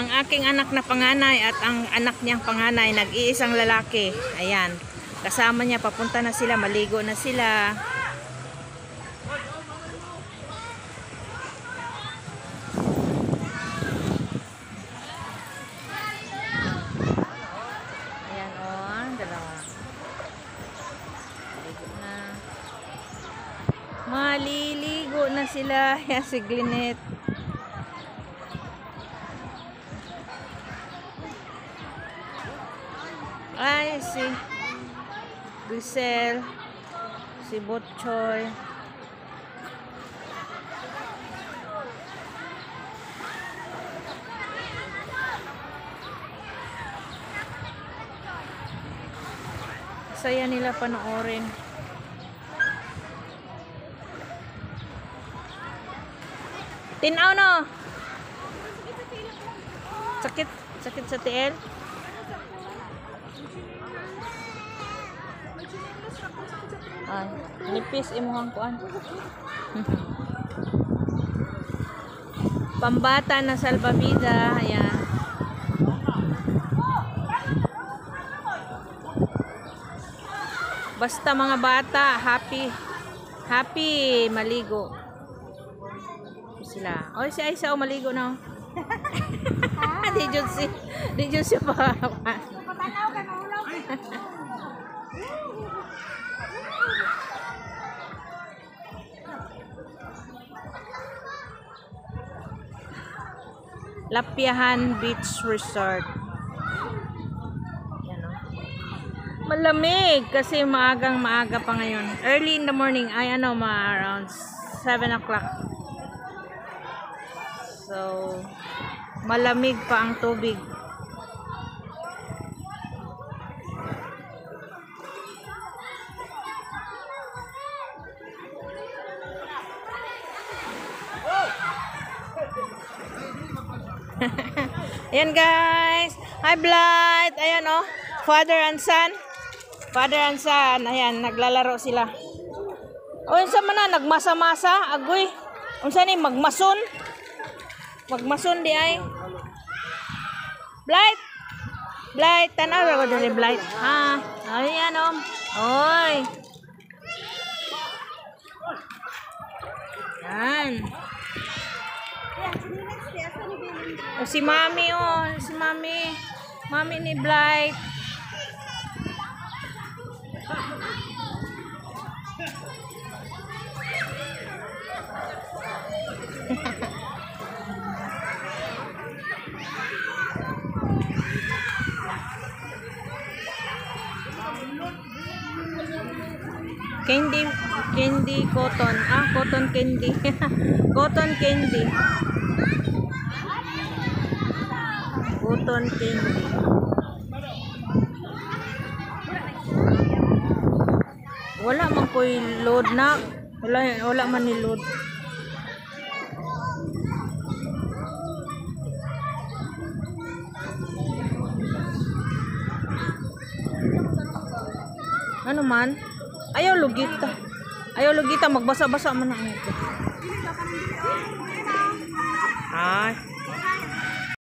ang aking anak na panganay at ang anak niyang panganay, nag-iisang lalaki. Ayan. Kasama niya, papunta na sila, maligo na sila. Ayan o, dalawa. Maligo na. Maliligo na sila. Ayan si Glinette. Ay, si Grisel, si Botchoy. Saya nila panoorin. Tinaw no? Sakit sa tiil. Ay, nipis imong kuan. Pambata na salbabida, ayan. Basta mga bata, happy maligo. Sila. Oy, si Aisa maligo na. Di jud si pa. Lapiahan Beach Resort. Yan, oh. Malamig kasi maaga pa ngayon. Early in the morning ay around 7 o'clock. So malamig pa ang tubig. Ayan guys. Hi Blight. Ayan oh. Father and son. Ayan, naglalaro sila. O yun sa mana, nagmasa-masa. Agoy. Unsa ni magmason? Magmason di ay. Blight. Tanaw ko dali Blight. Ha. Ayan oh. Oy. Yan. O si Mami si Mami. Mami ni Blight. Candy cotton. Cotton candy. Cotton candy. Cotton candy. Wala man ko'y load na. Wala man ni load. Ano man? Ayaw lugita. Magbasa-basa man ang ito.